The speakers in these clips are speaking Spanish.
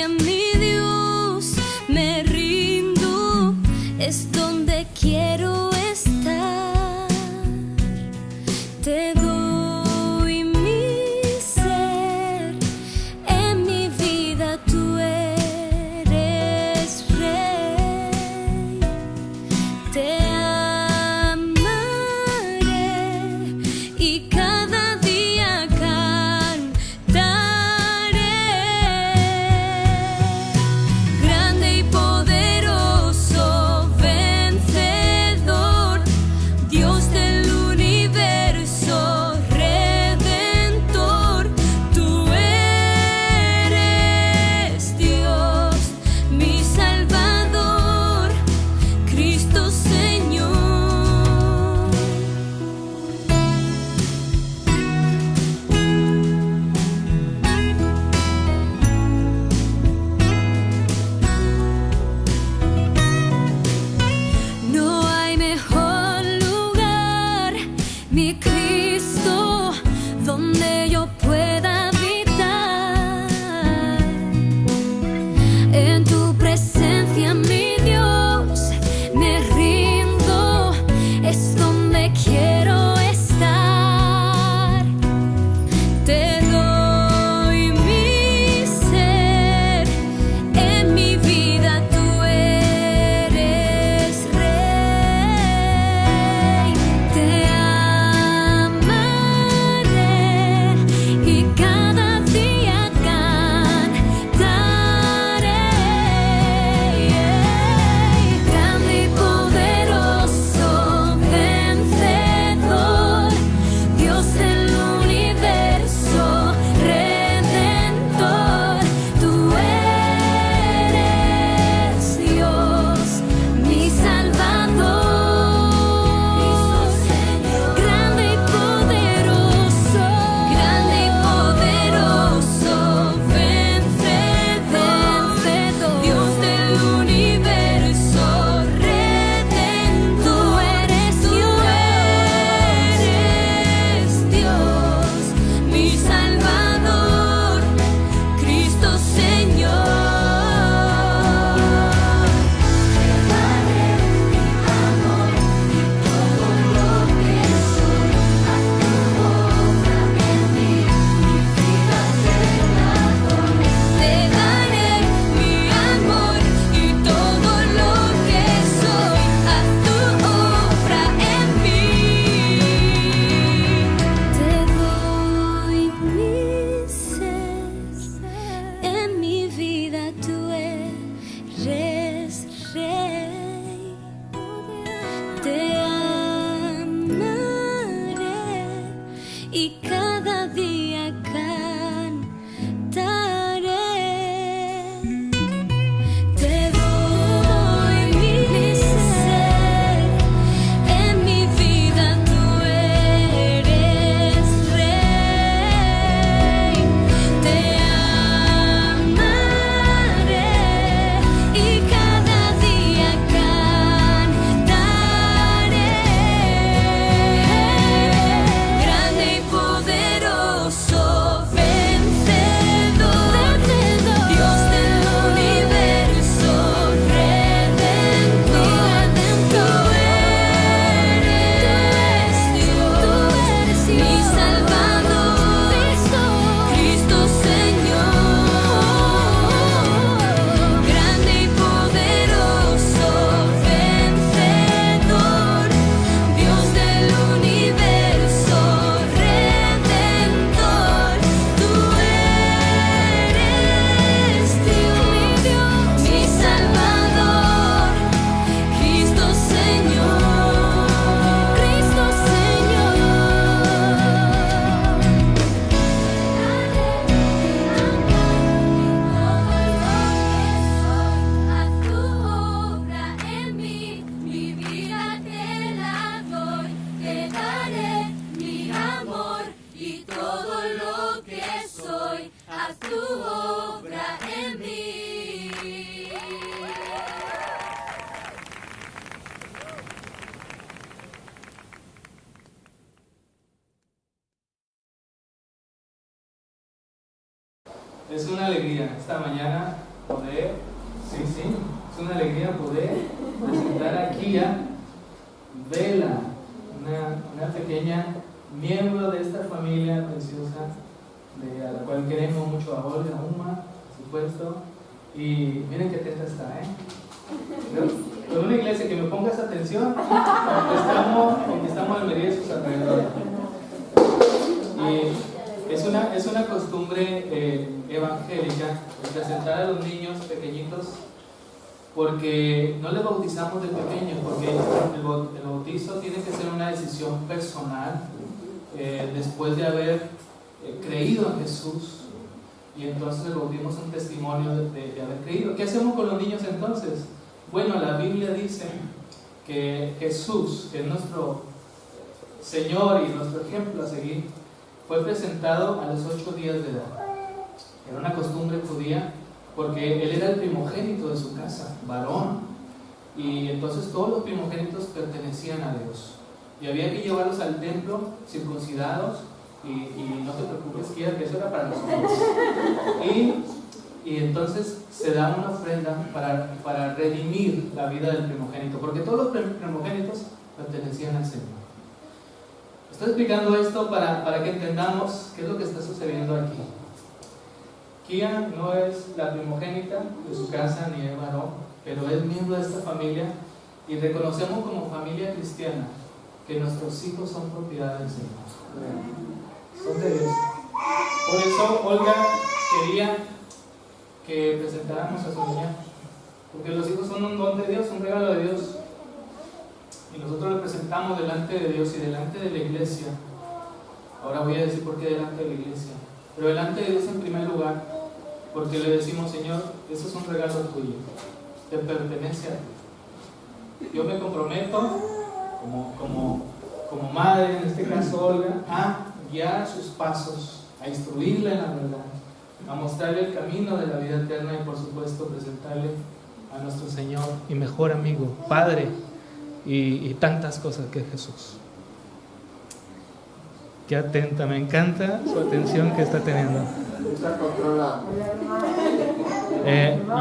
presencia, mi Dios, me rindo, es donde quiero estar. Te doy mi ser, en mi vida tú eres rey. Te amaré y cada día cantaré. Grande y poderoso, vencedor, Dios del universo, redentor, tú eres Dios, mi Salvador, Cristo Señor. No hay mejor lugar, mi Cristo, donde yo pueda habitar. En tu presencia, mi Dios, me rindo, es donde quiero estar. Te doy mi ser, en mi vida tú eres rey. Te amaré y cada día cantaré. Grande y poderoso, vencedor, Dios del universo, redentor, tú eres Dios, mi Salvador. Grande y poderoso, vencedor, Dios del universo, redentor, eres Dios, mi Salvador, Cristo Señor. Te daré mi amor y todo lo que soy, haz tu obra en mí. Te doy mi ser, en mi vida tú eres rey. Te amaré y cada día cantaré. Te doy mi ser, en mi vida tú eres rey. Te amaré y cada día cantaré. Grande y poderoso, vencedor, Dios del universo, redentor, tú eres Dios, mi Salvador, Cristo Señor. Grande y poderoso, vencedor, Dios del universo, redentor, tú eres Dios, mi Salvador, Cristo Señor, Cristo Señor. Haz tu obra en mí, mi vida te la doy, te daré mi amor y todo lo que soy, haz tu obra en mí. Es una alegría esta mañana poder, sí, es una alegría poder presentar aquí a Bella, una pequeña miembro de esta familia preciosa, a la cual queremos mucho, a Olga, a Uma, por supuesto. Y miren qué teta está, Con una iglesia que me pongas atención, conquistamos Almería y sus alrededores. Y es una costumbre evangélica presentar a los niños pequeñitos, porque no les bautizamos de pequeños, porque el bautizo tiene que ser una decisión personal después de haber creído en Jesús. Y entonces el bautismo es un testimonio de haber creído. ¿Qué hacemos con los niños entonces? Bueno, la Biblia dice que Jesús, que es nuestro Señor y nuestro ejemplo a seguir, fue presentado a los 8 días de edad. Era una costumbre judía, porque él era el primogénito de su casa, varón, y entonces todos los primogénitos pertenecían a Dios, y había que llevarlos al templo circuncidados, y no te preocupes, que eso era para nosotros. Y entonces se da una ofrenda para redimir la vida del primogénito, porque todos los primogénitos pertenecían al Señor. Estoy explicando esto para que entendamos qué es lo que está sucediendo aquí. Kia no es la primogénita de su casa ni es varón, pero es miembro de esta familia, y reconocemos como familia cristiana que nuestros hijos son propiedad del Señor. Son de Dios. Por eso Olga quería que presentáramos a su niña, porque los hijos son un don de Dios, un regalo de Dios, y nosotros lo presentamos delante de Dios y delante de la iglesia. Ahora voy a decir por qué delante de la iglesia, pero delante de Dios en primer lugar, porque le decimos: Señor, eso es un regalo tuyo, te pertenece a ti. Yo me comprometo como madre, en este caso Olga, a guiar sus pasos, a instruirla en la verdad, a mostrarle el camino de la vida eterna, y por supuesto presentarle a nuestro Señor y mejor amigo, Padre, y tantas cosas que es Jesús. Qué atenta, me encanta su atención que está teniendo.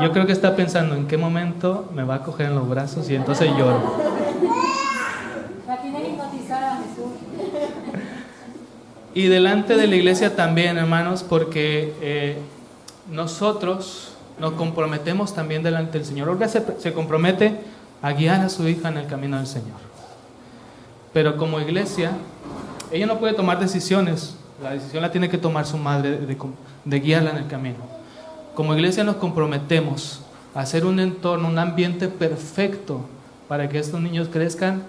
Yo creo que está pensando en qué momento me va a coger en los brazos y entonces lloro. La tiene hipnotizada, Jesús. Y delante de la iglesia también, hermanos, porque nosotros nos comprometemos también delante del Señor. Olga se compromete a guiar a su hija en el camino del Señor. Pero como iglesia, ella no puede tomar decisiones. La decisión la tiene que tomar su madre de guiarla en el camino. Como iglesia nos comprometemos a hacer un entorno, un ambiente perfecto para que estos niños crezcan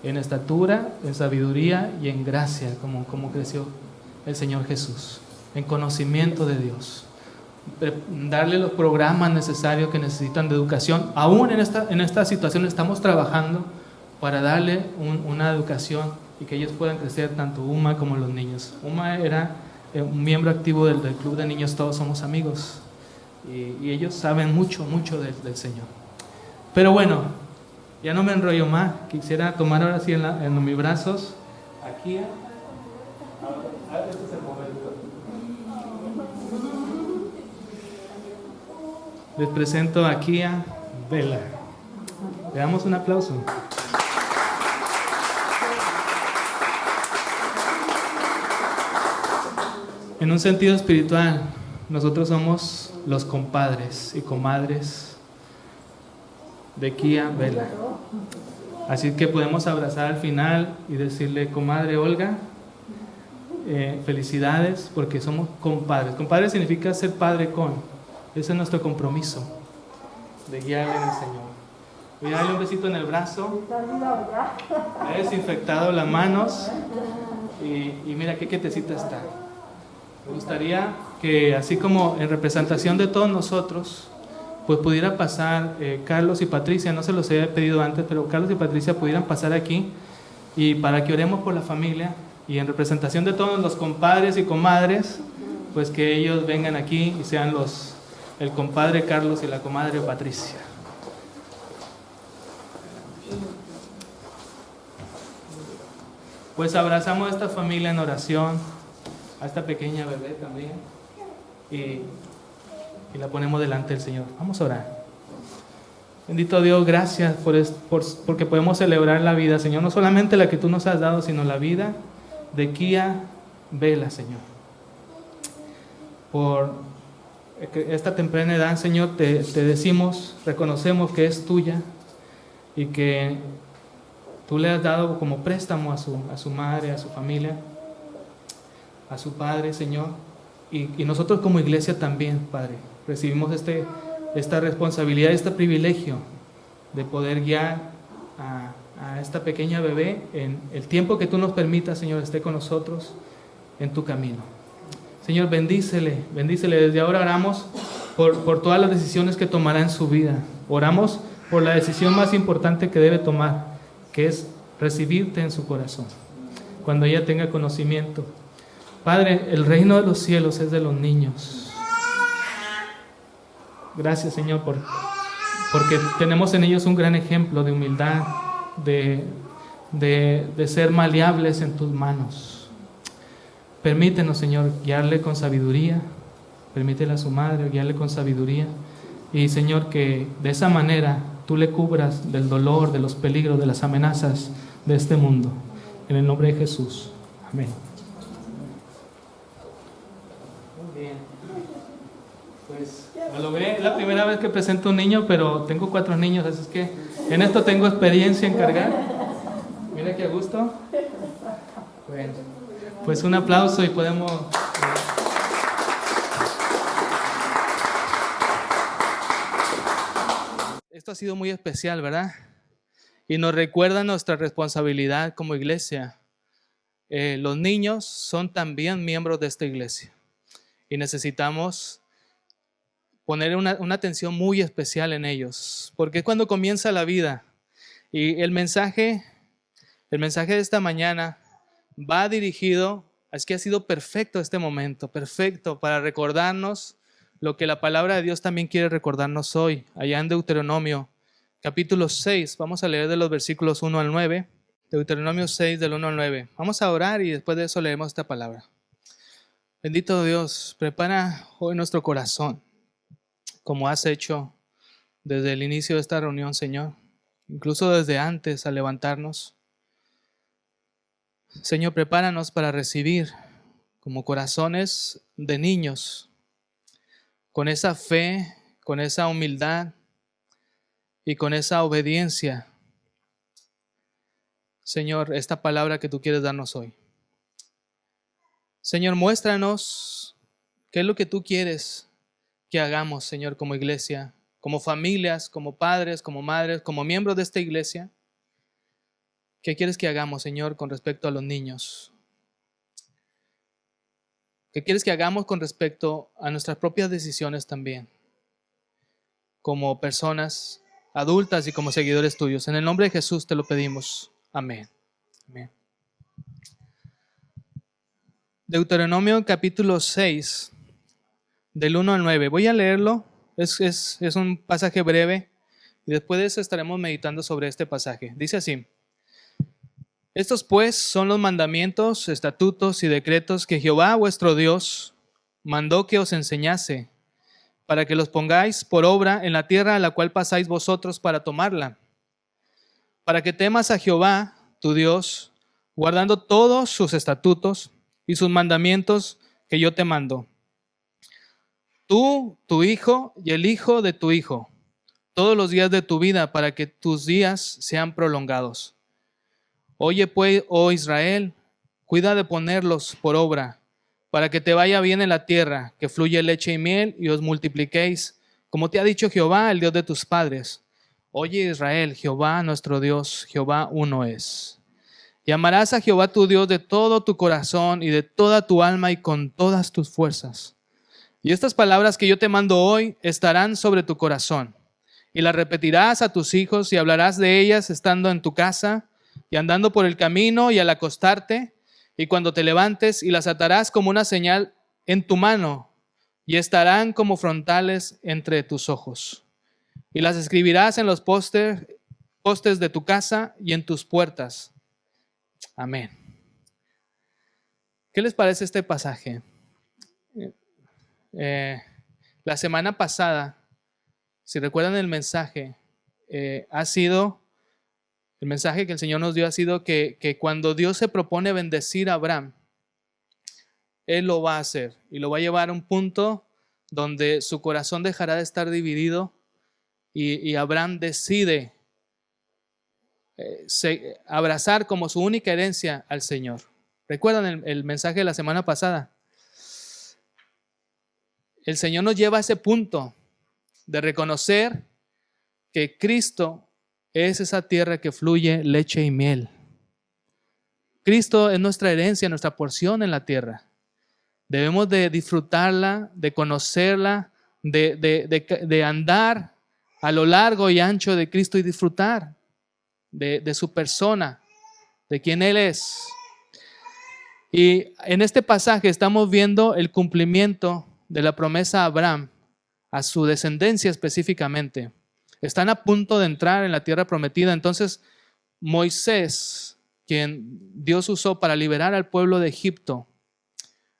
en estatura, en sabiduría y en gracia, como creció el Señor Jesús, en conocimiento de Dios. Darle los programas necesarios que necesitan de educación. Aún en esta situación estamos trabajando para darle una educación y que ellos puedan crecer, tanto Uma como los niños. Uma era un miembro activo del club de niños Todos Somos Amigos, y ellos saben mucho del Señor. Pero bueno, ya no me enrollo más. Quisiera tomar ahora sí en mis brazos aquí. Este es el momento. Les presento aquí a Bella. Le damos un aplauso. En un sentido espiritual, nosotros somos los compadres y comadres de Kia Bella. Así que podemos abrazar al final y decirle: comadre Olga, felicidades, porque somos compadres. Compadre significa ser padre con. Ese es nuestro compromiso de guiarle en el Señor. Voy a darle un besito en el brazo. He desinfectado las manos y mira qué quietecita está. Me gustaría que, así como en representación de todos nosotros, pues pudiera pasar Carlos y Patricia. No se los he pedido antes, pero Carlos y Patricia pudieran pasar aquí, y para que oremos por la familia, y en representación de todos los compadres y comadres, pues que ellos vengan aquí y sean el compadre Carlos y la comadre Patricia. Pues abrazamos a esta familia en oración, a esta pequeña bebé también, y y la ponemos delante del Señor. Vamos a orar. Bendito Dios, gracias porque podemos celebrar la vida, Señor. No solamente la que tú nos has dado, sino la vida de Kia Vela, Señor. Por esta temprana edad, Señor, te decimos, reconocemos que es tuya y que tú le has dado como préstamo a su madre, a su familia, a su padre, Señor. Y nosotros como iglesia también, Padre, recibimos esta responsabilidad, este privilegio de poder guiar a esta pequeña bebé en el tiempo que tú nos permitas, Señor, esté con nosotros en tu camino. Señor, bendícele. Desde ahora oramos por todas las decisiones que tomará en su vida. Oramos por la decisión más importante que debe tomar, que es recibirte en su corazón, cuando ella tenga conocimiento. Padre, el reino de los cielos es de los niños. Gracias, Señor, porque tenemos en ellos un gran ejemplo de humildad, de ser maleables en tus manos. Permítenos, Señor, guiarle con sabiduría. Permítele a su madre guiarle con sabiduría. Y, Señor, que de esa manera tú le cubras del dolor, de los peligros, de las amenazas de este mundo. En el nombre de Jesús. Amén. Muy bien. Pues lo logré. Es la primera vez que presento un niño, pero tengo 4 niños, así es que en esto tengo experiencia en cargar. Mira qué a gusto. Bueno, pues un aplauso y podemos... Esto ha sido muy especial, ¿verdad? Y nos recuerda nuestra responsabilidad como iglesia. Los niños son también miembros de esta iglesia y necesitamos poner una atención muy especial en ellos, porque es cuando comienza la vida. Y el mensaje de esta mañana va dirigido, es que ha sido perfecto este momento, perfecto para recordarnos lo que la palabra de Dios también quiere recordarnos hoy, allá en Deuteronomio, capítulo 6. Vamos a leer de los versículos 1 al 9. Deuteronomio 6, del 1 al 9. Vamos a orar y después de eso leemos esta palabra. Bendito Dios, prepara hoy nuestro corazón, como has hecho desde el inicio de esta reunión, Señor, incluso desde antes al levantarnos. Señor, prepáranos para recibir como corazones de niños, con esa fe, con esa humildad y con esa obediencia, Señor, esta palabra que tú quieres darnos hoy. Señor, muéstranos qué es lo que tú quieres que hagamos, Señor, como iglesia, como familias, como padres, como madres, como miembros de esta iglesia. ¿Qué quieres que hagamos, Señor, con respecto a los niños? ¿Qué quieres que hagamos con respecto a nuestras propias decisiones también, como personas adultas y como seguidores tuyos? En el nombre de Jesús te lo pedimos. Amén. Amén. Deuteronomio capítulo 6, del 1 al 9. Voy a leerlo. Es un pasaje breve y después de eso estaremos meditando sobre este pasaje. Dice así: Estos pues son los mandamientos, estatutos y decretos que Jehová vuestro Dios mandó que os enseñase, para que los pongáis por obra en la tierra a la cual pasáis vosotros para tomarla, para que temas a Jehová tu Dios, guardando todos sus estatutos y sus mandamientos que yo te mando. Tú, tu hijo y el hijo de tu hijo, todos los días de tu vida, para que tus días sean prolongados. Oye pues, oh Israel, cuida de ponerlos por obra, para que te vaya bien en la tierra, que fluye leche y miel, y os multipliquéis, como te ha dicho Jehová, el Dios de tus padres. Oye Israel, Jehová nuestro Dios, Jehová uno es. Y amarás a Jehová tu Dios de todo tu corazón y de toda tu alma y con todas tus fuerzas. Y estas palabras que yo te mando hoy estarán sobre tu corazón, y las repetirás a tus hijos y hablarás de ellas estando en tu casa y andando por el camino y al acostarte y cuando te levantes, y las atarás como una señal en tu mano y estarán como frontales entre tus ojos. Y las escribirás en los postes de tu casa y en tus puertas. Amén. ¿Qué les parece este pasaje? La semana pasada, si recuerdan el mensaje, el mensaje que el Señor nos dio ha sido que cuando Dios se propone bendecir a Abraham, Él lo va a hacer y lo va a llevar a un punto donde su corazón dejará de estar dividido y Abraham decide abrazar como su única herencia al Señor. ¿Recuerdan el mensaje de la semana pasada? El Señor nos lleva a ese punto de reconocer que Cristo es esa tierra que fluye leche y miel. Cristo es nuestra herencia, nuestra porción en la tierra. Debemos de disfrutarla, de conocerla, de andar a lo largo y ancho de Cristo y disfrutar de su persona, de quién Él es. Y en este pasaje estamos viendo el cumplimiento de la promesa a Abraham, a su descendencia específicamente. Están a punto de entrar en la tierra prometida. Entonces Moisés, quien Dios usó para liberar al pueblo de Egipto,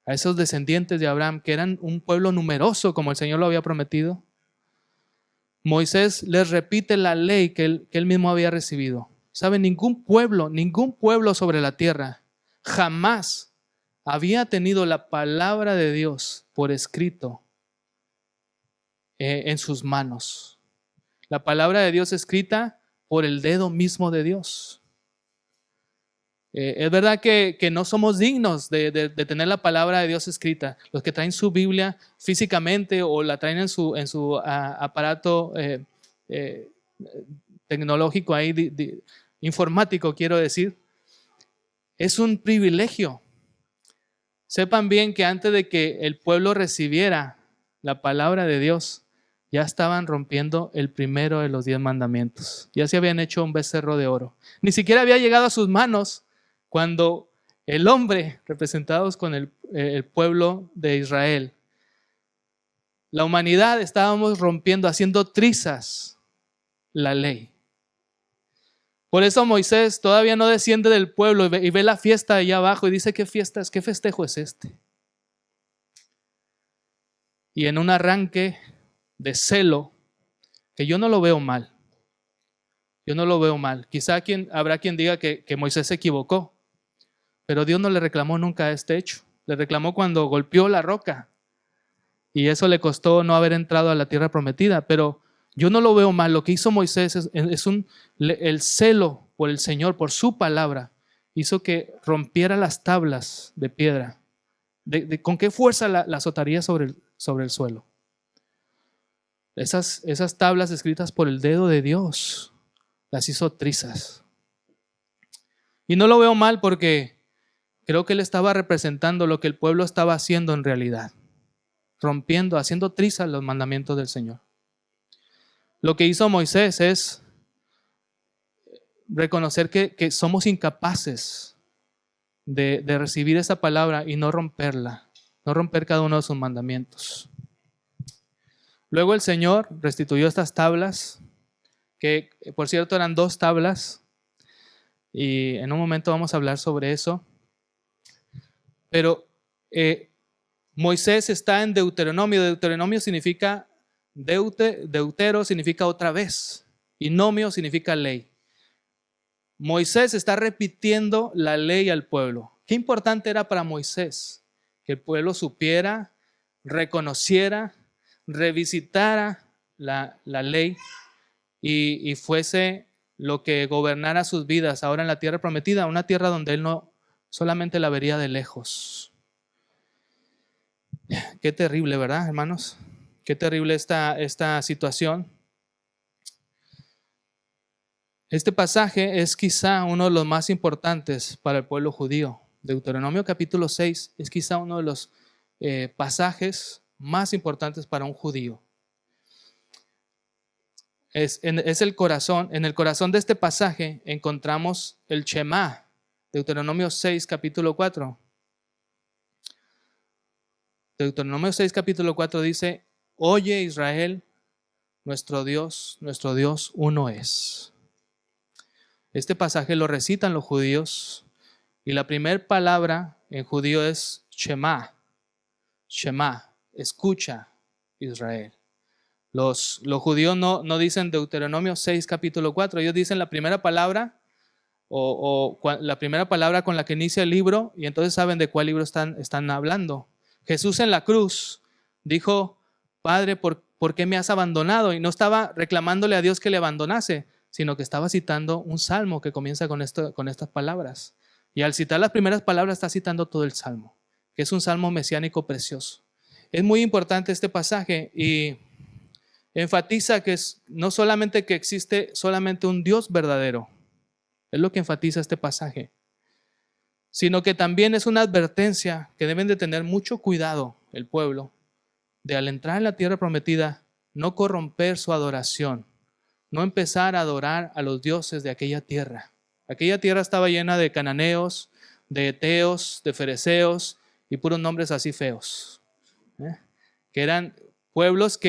a esos descendientes de Abraham, que eran un pueblo numeroso como el Señor lo había prometido, Moisés les repite la ley que él mismo había recibido. ¿Saben? Ningún pueblo sobre la tierra jamás había tenido la palabra de Dios por escrito en sus manos. La palabra de Dios escrita por el dedo mismo de Dios. Es verdad que no somos dignos de tener la palabra de Dios escrita. Los que traen su Biblia físicamente o la traen en su aparato tecnológico ahí, informático quiero decir, es un privilegio. Sepan bien que antes de que el pueblo recibiera la palabra de Dios, ya estaban rompiendo el primero de los 10 mandamientos. Ya se habían hecho un becerro de oro. Ni siquiera había llegado a sus manos cuando el hombre, representados con el pueblo de Israel, la humanidad estábamos rompiendo, haciendo trizas la ley. Por eso Moisés todavía no desciende del pueblo y ve la fiesta allá abajo y dice: ¿qué fiesta es? ¿Qué festejo es este? Y en un arranque de celo, que yo no lo veo mal. Yo no lo veo mal. Quizá habrá quien diga que Moisés se equivocó, pero Dios no le reclamó nunca este hecho. Le reclamó cuando golpeó la roca y eso le costó no haber entrado a la tierra prometida, pero yo no lo veo mal. Lo que hizo Moisés el celo por el Señor, por su palabra, hizo que rompiera las tablas de piedra. ¿Con qué fuerza la azotaría sobre el suelo? Esas tablas escritas por el dedo de Dios las hizo trizas. Y no lo veo mal porque creo que él estaba representando lo que el pueblo estaba haciendo en realidad, rompiendo, haciendo trizas los mandamientos del Señor. Lo que hizo Moisés es reconocer que somos incapaces de recibir esa palabra y no romperla, no romper cada uno de sus mandamientos. Luego el Señor restituyó estas tablas, que por cierto eran 2 tablas, y en un momento vamos a hablar sobre eso. Pero Moisés está en Deuteronomio. Deuteronomio significa, deutero significa otra vez, y nomio significa ley. Moisés está repitiendo la ley al pueblo. Qué importante era para Moisés que el pueblo supiera, reconociera, revisitara la ley y fuese lo que gobernara sus vidas ahora en la tierra prometida, una tierra donde él no solamente la vería de lejos. Qué terrible, ¿verdad, hermanos? Qué terrible esta situación. Este pasaje es quizá uno de los más importantes para el pueblo judío. Deuteronomio capítulo 6 es quizá uno de los pasajes más importantes para un judío. Es el corazón. En el corazón de este pasaje encontramos el Shema, Deuteronomio 6 capítulo 4. Deuteronomio 6 capítulo 4 dice: oye Israel, nuestro Dios uno es. Este pasaje lo recitan los judíos y la primera palabra en judío es Shema. Shema, escucha, Israel. Los judíos no dicen Deuteronomio 6, capítulo 4. Ellos dicen la primera palabra la primera palabra con la que inicia el libro, y entonces saben de cuál libro están hablando. Jesús en la cruz dijo: Padre, ¿por qué me has abandonado? Y no estaba reclamándole a Dios que le abandonase, sino que estaba citando un salmo que comienza con estas palabras. Y al citar las primeras palabras está citando todo el salmo, que es un salmo mesiánico precioso. Es muy importante este pasaje y enfatiza no solamente que existe solamente un Dios verdadero, es lo que enfatiza este pasaje, sino que también es una advertencia que deben de tener mucho cuidado el pueblo, de al entrar en la tierra prometida, no corromper su adoración, no empezar a adorar a los dioses de aquella tierra. Aquella tierra estaba llena de cananeos, de heteos, de fereceos y puros nombres así feos, que eran pueblos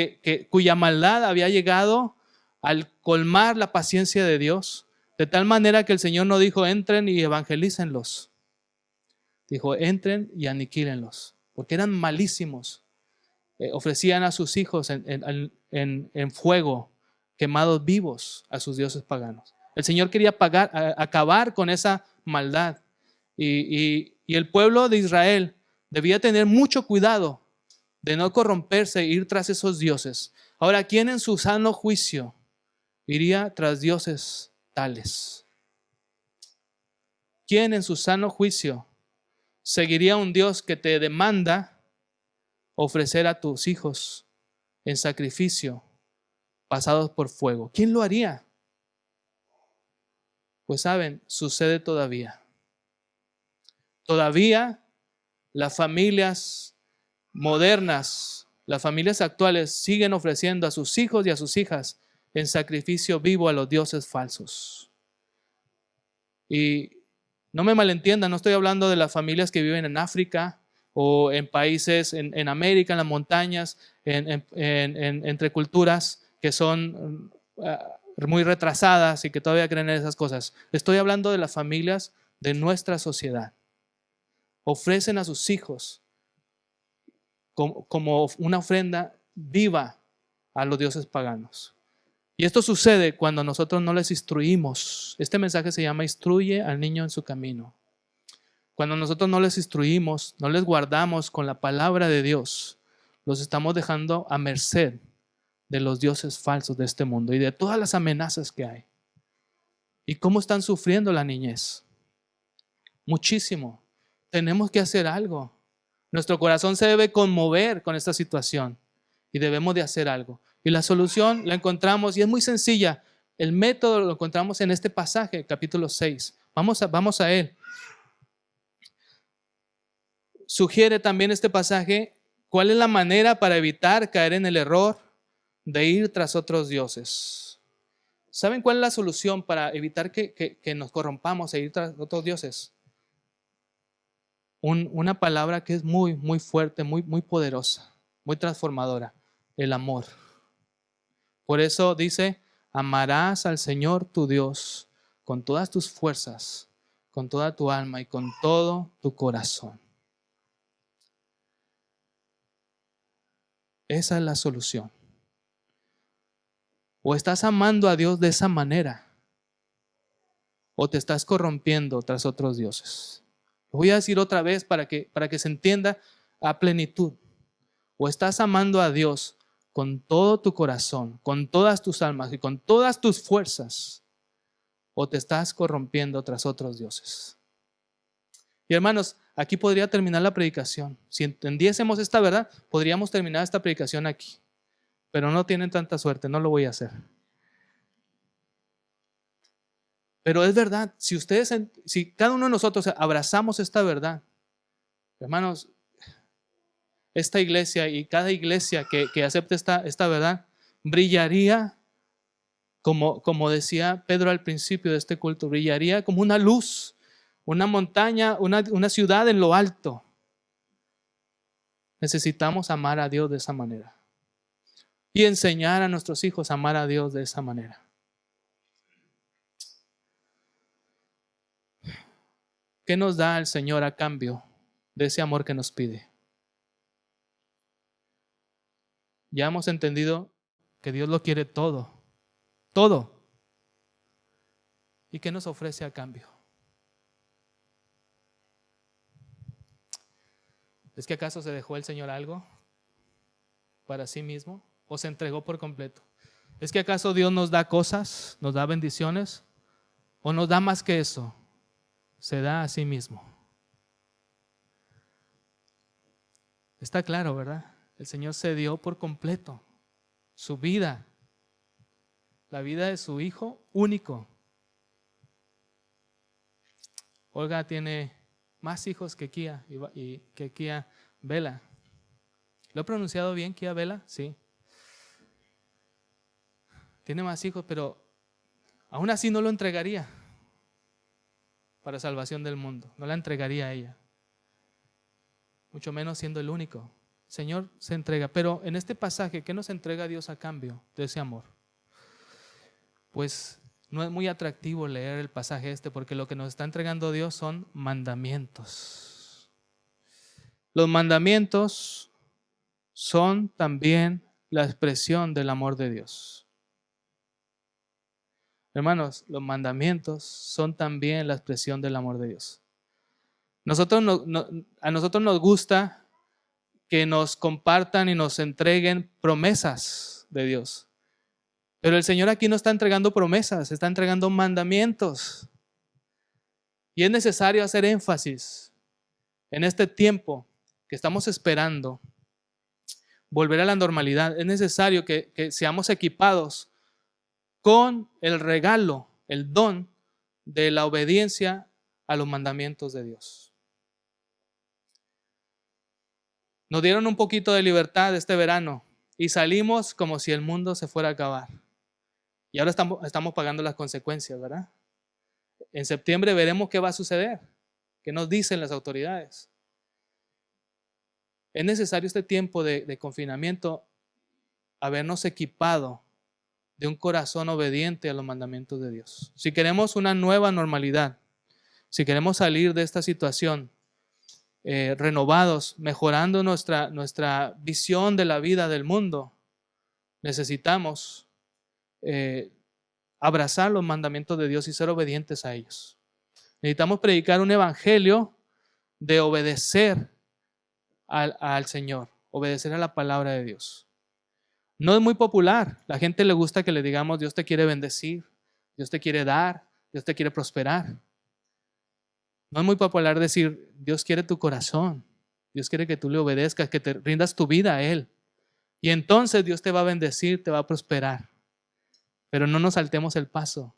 cuya maldad había llegado al colmar la paciencia de Dios, de tal manera que el Señor no dijo: entren y evangelícenlos. Dijo: entren y aniquílenlos, porque eran malísimos. Ofrecían a sus hijos en fuego, quemados vivos, a sus dioses paganos. El Señor quería acabar con esa maldad. Y el pueblo de Israel debía tener mucho cuidado de no corromperse e ir tras esos dioses. Ahora, ¿quién en su sano juicio iría tras dioses tales? ¿Quién en su sano juicio seguiría un Dios que te demanda ofrecer a tus hijos en sacrificio pasados por fuego? ¿Quién lo haría? Pues saben, sucede todavía. Todavía las familias modernas, las familias actuales siguen ofreciendo a sus hijos y a sus hijas en sacrificio vivo a los dioses falsos. Y no me malentiendan, no estoy hablando de las familias que viven en África o en países en América, en las montañas, entre culturas que son muy retrasadas y que todavía creen en esas cosas. Estoy hablando de las familias de nuestra sociedad. Ofrecen a sus hijos como una ofrenda viva a los dioses paganos. Y esto sucede cuando nosotros no les instruimos. Este mensaje se llama: instruye al niño en su camino. Cuando nosotros no les instruimos, no les guardamos con la palabra de Dios, los estamos dejando a merced de los dioses falsos de este mundo y de todas las amenazas que hay. ¿Y cómo están sufriendo la niñez? Muchísimo. Tenemos que hacer algo. Nuestro corazón se debe conmover con esta situación y debemos de hacer algo. Y la solución la encontramos, y es muy sencilla. El método lo encontramos en este pasaje, capítulo 6. Vamos a él. Sugiere también este pasaje cuál es la manera para evitar caer en el error de ir tras otros dioses. ¿Saben cuál es la solución para evitar que nos corrompamos e ir tras otros dioses? Una palabra que es muy, muy fuerte, muy, muy poderosa, muy transformadora: el amor. Por eso dice: amarás al Señor tu Dios con todas tus fuerzas, con toda tu alma y con todo tu corazón. Esa es la solución. O estás amando a Dios de esa manera, o te estás corrompiendo tras otros dioses. Lo voy a decir otra vez para que se entienda a plenitud. O estás amando a Dios con todo tu corazón, con todas tus almas y con todas tus fuerzas, o te estás corrompiendo tras otros dioses. Y hermanos, aquí podría terminar la predicación. Si entendiésemos esta verdad, podríamos terminar esta predicación aquí. Pero no tienen tanta suerte, no lo voy a hacer. Pero es verdad, si cada uno de nosotros abrazamos esta verdad, hermanos, esta iglesia y cada iglesia que acepte esta verdad, brillaría, como decía Pedro al principio de este culto, brillaría como una luz, una montaña, una ciudad en lo alto. Necesitamos amar a Dios de esa manera y enseñar a nuestros hijos a amar a Dios de esa manera. ¿Qué nos da el Señor a cambio de ese amor que nos pide? Ya hemos entendido que Dios lo quiere todo, todo. ¿Y qué nos ofrece a cambio? ¿Es que acaso se dejó el Señor algo para sí mismo o se entregó por completo? ¿Es que acaso Dios nos da cosas, nos da bendiciones o nos da más que eso? Se da a sí mismo. Está claro, ¿verdad? El Señor se dio por completo su vida, la vida de su Hijo único. Olga tiene más hijos que Kia y que Kia Vela. ¿Lo he pronunciado bien, Kia Vela? Sí. Tiene más hijos, pero aún así no lo entregaría para salvación del mundo. No la entregaría a ella. Mucho menos siendo el único. El Señor se entrega. Pero en este pasaje, ¿qué nos entrega Dios a cambio de ese amor? Pues no es muy atractivo leer el pasaje porque lo que nos está entregando Dios son mandamientos. Los mandamientos son también la expresión del amor de Dios. Hermanos, los mandamientos son también la expresión del amor de Dios. A nosotros nos gusta que nos compartan y nos entreguen promesas de Dios. Pero el Señor aquí no está entregando promesas, está entregando mandamientos. Y es necesario hacer énfasis en este tiempo que estamos esperando volver a la normalidad. Es necesario que seamos equipados con el regalo, el don de la obediencia a los mandamientos de Dios. Nos dieron un poquito de libertad este verano y salimos como si el mundo se fuera a acabar. Y ahora estamos pagando las consecuencias, ¿verdad? En septiembre veremos qué va a suceder, qué nos dicen las autoridades. Es necesario este tiempo de confinamiento habernos equipado de un corazón obediente a los mandamientos de Dios. Si queremos una nueva normalidad, si queremos salir de esta situación renovados, mejorando nuestra visión de la vida del mundo, necesitamos abrazar los mandamientos de Dios y ser obedientes a ellos. Necesitamos predicar un evangelio de obedecer al Señor, obedecer a la palabra de Dios. No es muy popular. La gente le gusta que le digamos: Dios te quiere bendecir, Dios te quiere dar, Dios te quiere prosperar. No es muy popular decir: Dios quiere tu corazón, Dios quiere que tú le obedezcas, que te rindas tu vida a Él. Y entonces Dios te va a bendecir, te va a prosperar. Pero no nos saltemos el paso.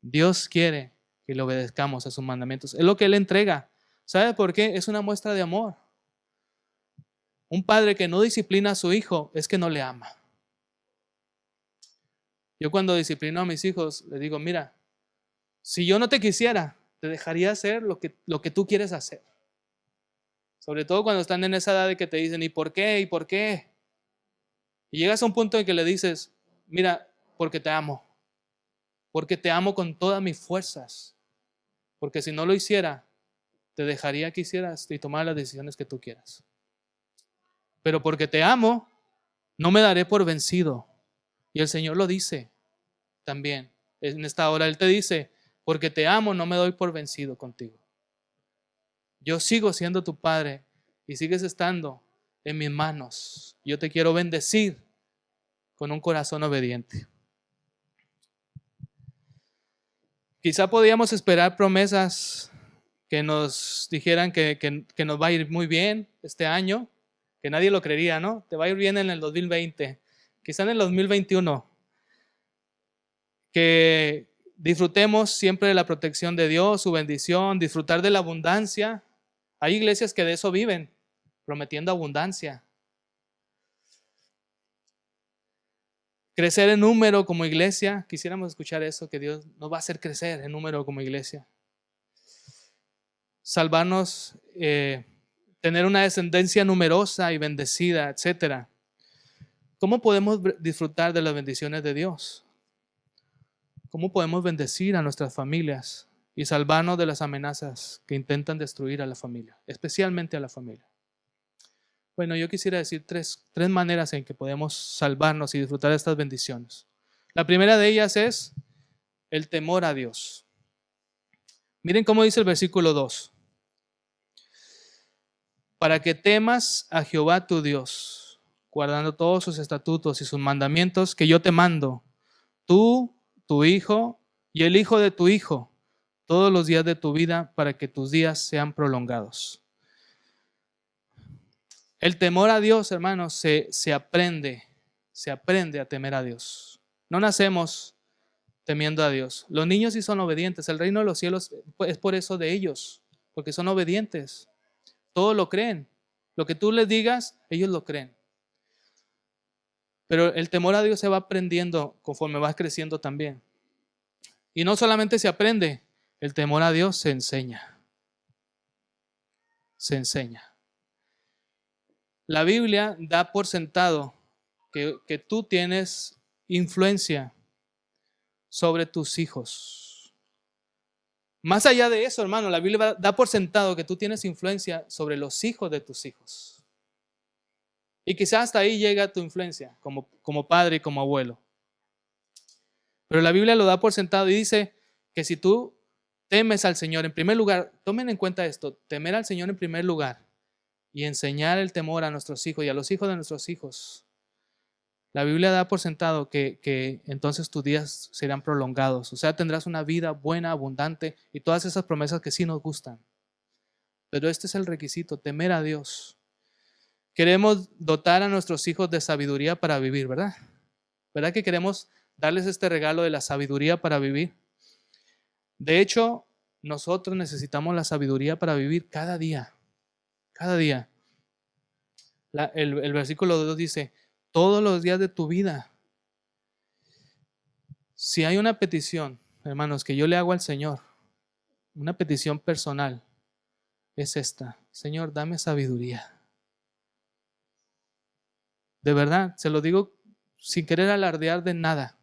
Dios quiere que le obedezcamos a sus mandamientos. Es lo que Él entrega. ¿Sabe por qué? Es una muestra de amor. Un padre que no disciplina a su hijo es que no le ama. Yo cuando disciplino a mis hijos les digo: mira, si yo no te quisiera, te dejaría hacer lo que tú quieres hacer. Sobre todo cuando están en esa edad de que te dicen: ¿y por qué? ¿Y por qué? Y llegas a un punto en que le dices: mira, porque te amo con todas mis fuerzas, porque si no lo hiciera, te dejaría que hicieras y tomaras las decisiones que tú quieras. Pero porque te amo, no me daré por vencido. Y el Señor lo dice también. En esta hora Él te dice: porque te amo, no me doy por vencido contigo. Yo sigo siendo tu padre y sigues estando en mis manos. Yo te quiero bendecir con un corazón obediente. Quizá podíamos esperar promesas que nos dijeran que nos va a ir muy bien este año, que nadie lo creería, ¿no? Te va a ir bien en el 2020, quizá en el 2021, que disfrutemos siempre de la protección de Dios, su bendición, disfrutar de la abundancia. Hay iglesias que de eso viven, prometiendo abundancia. Crecer en número como iglesia, quisiéramos escuchar eso, que Dios nos va a hacer crecer en número como iglesia. Salvarnos, tener una descendencia numerosa y bendecida, etc. ¿Cómo podemos disfrutar de las bendiciones de Dios? ¿Cómo podemos bendecir a nuestras familias y salvarnos de las amenazas que intentan destruir a la familia, especialmente a la familia? Bueno, yo quisiera decir tres maneras en que podemos salvarnos y disfrutar de estas bendiciones. La primera de ellas es el temor a Dios. Miren cómo dice el versículo 2. Para que temas a Jehová tu Dios, guardando todos sus estatutos y sus mandamientos que yo te mando, tú, tu hijo y el hijo de tu hijo, todos los días de tu vida, para que tus días sean prolongados. El temor a Dios, hermanos, se aprende a temer a Dios. No nacemos temiendo a Dios. Los niños sí son obedientes. El reino de los cielos es por eso de ellos, porque son obedientes. Todo lo creen. Lo que tú les digas, ellos lo creen. Pero el temor a Dios se va aprendiendo conforme vas creciendo también. Y no solamente se aprende, el temor a Dios se enseña. Se enseña. La Biblia da por sentado que tú tienes influencia sobre tus hijos. Más allá de eso, hermano, la Biblia da por sentado que tú tienes influencia sobre los hijos de tus hijos. Y quizás hasta ahí llega tu influencia como padre y como abuelo. Pero la Biblia lo da por sentado y dice que si tú temes al Señor en primer lugar, tomen en cuenta esto, temer al Señor en primer lugar y enseñar el temor a nuestros hijos y a los hijos de nuestros hijos. La Biblia da por sentado que entonces tus días serán prolongados. O sea, tendrás una vida buena, abundante y todas esas promesas que sí nos gustan. Pero este es el requisito, temer a Dios. Queremos dotar a nuestros hijos de sabiduría para vivir, ¿verdad? ¿Verdad que queremos darles este regalo de la sabiduría para vivir? De hecho, nosotros necesitamos la sabiduría para vivir cada día. Cada día. El versículo 2 dice, todos los días de tu vida. Si hay una petición, hermanos, que yo le hago al Señor, una petición personal, es esta. Señor, dame sabiduría. De verdad, se lo digo sin querer alardear de nada.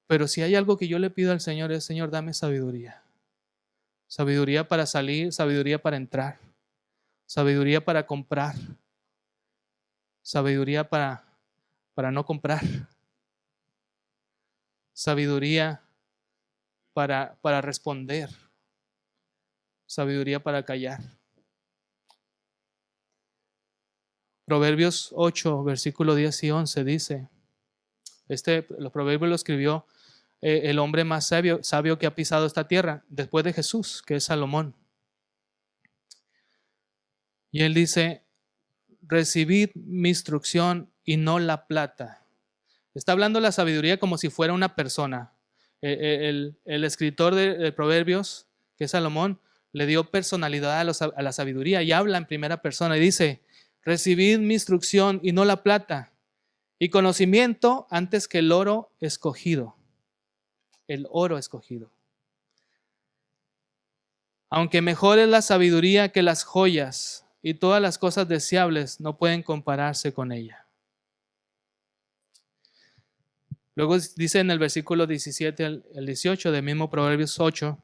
Pero si hay algo que yo le pido al Señor es, Señor, dame sabiduría. Sabiduría para salir, sabiduría para entrar, sabiduría para comprar, sabiduría para no comprar, sabiduría para responder, sabiduría para callar. Proverbios 8, versículo 10 y 11 dice, los proverbios lo escribió el hombre más sabio que ha pisado esta tierra, después de Jesús, que es Salomón. Y él dice, recibid mi instrucción y no la plata. Está hablando de la sabiduría como si fuera una persona. El escritor de Proverbios, que es Salomón, le dio personalidad a la sabiduría y habla en primera persona y dice, recibid mi instrucción y no la plata, y conocimiento antes que el oro escogido. El oro escogido. Aunque mejor es la sabiduría que las joyas y todas las cosas deseables no pueden compararse con ella. Luego dice en el versículo 17 al 18 del mismo Proverbios 8,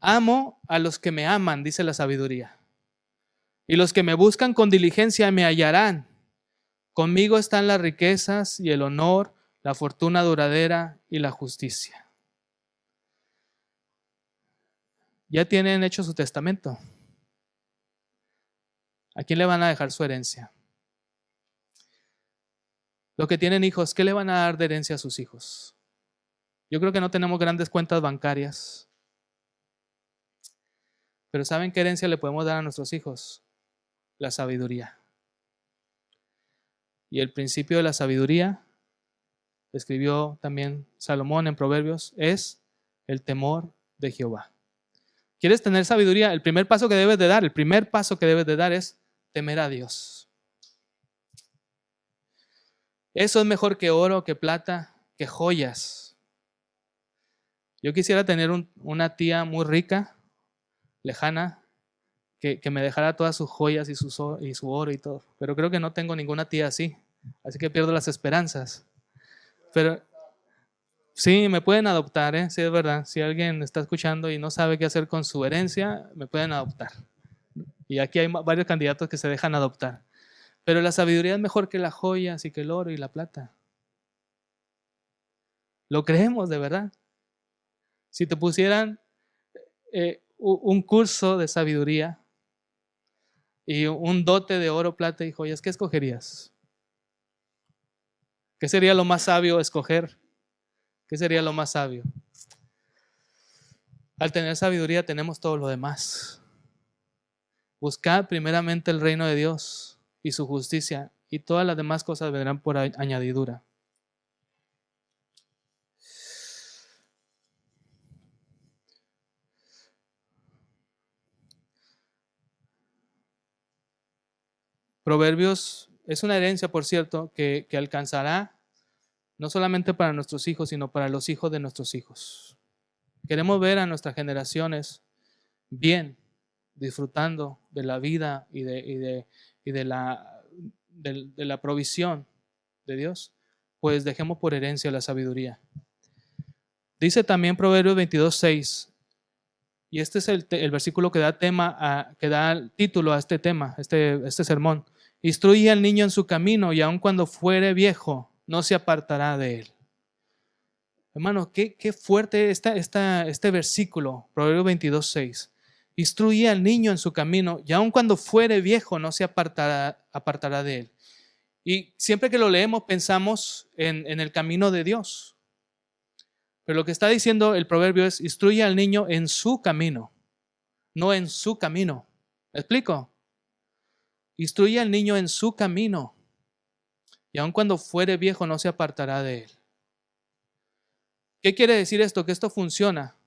amo a los que me aman, dice la sabiduría, y los que me buscan con diligencia me hallarán. Conmigo están las riquezas y el honor, la fortuna duradera y la justicia. Ya tienen hecho su testamento. ¿A quién le van a dejar su herencia? Los que tienen hijos, ¿qué le van a dar de herencia a sus hijos? Yo creo que no tenemos grandes cuentas bancarias. Pero ¿saben qué herencia le podemos dar a nuestros hijos? La sabiduría. Y el principio de la sabiduría, escribió también Salomón en Proverbios, es el temor de Jehová. ¿Quieres tener sabiduría? El primer paso que debes de dar es temer a Dios. Eso es mejor que oro, que plata, que joyas. Yo quisiera tener una tía muy rica, lejana, que me dejara todas sus joyas y su oro y todo. Pero creo que no tengo ninguna tía así. Así que pierdo las esperanzas. Pero sí, me pueden adoptar, ¿eh? Sí, es verdad. Si alguien está escuchando y no sabe qué hacer con su herencia, me pueden adoptar. Y aquí hay varios candidatos que se dejan adoptar. Pero la sabiduría es mejor que las joyas y que el oro y la plata. Lo creemos de verdad. Si te pusieran un curso de sabiduría y un dote de oro, plata y joyas, ¿qué escogerías? ¿Qué sería lo más sabio escoger? ¿Qué sería lo más sabio? Al tener sabiduría tenemos todo lo demás. Buscad primeramente el reino de Dios y su justicia, y todas las demás cosas vendrán por añadidura. Proverbios es una herencia, por cierto, que alcanzará no solamente para nuestros hijos, sino para los hijos de nuestros hijos. Queremos ver a nuestras generaciones bien, disfrutando de la vida y de la provisión de Dios, pues dejemos por herencia la sabiduría. Dice también Proverbios 22:6, y este es el versículo que da que da título a este tema, este sermón. Instruye al niño en su camino, y aun cuando fuere viejo, no se apartará de él. Hermano, qué fuerte este versículo, Proverbios 22:6. Instruye al niño en su camino, y aun cuando fuere viejo, no se apartará de él. Y siempre que lo leemos pensamos en el camino de Dios. Pero lo que está diciendo el proverbio es: instruye al niño en su camino, no en su camino. ¿Me explico? Instruye al niño en su camino, y aun cuando fuere viejo no se apartará de él. ¿Qué quiere decir esto? Que esto funciona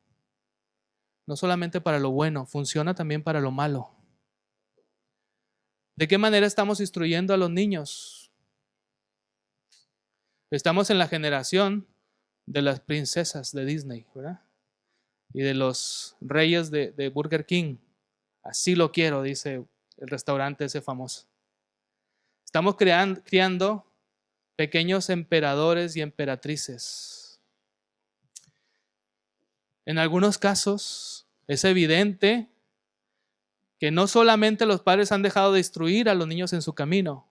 no solamente para lo bueno, funciona también para lo malo. ¿De qué manera estamos instruyendo a los niños? Estamos en la generación de las princesas de Disney, ¿verdad? Y de los reyes de Burger King. Así lo quiero, dice el restaurante ese famoso. Estamos criando pequeños emperadores y emperatrices. En algunos casos es evidente que no solamente los padres han dejado de instruir a los niños en su camino,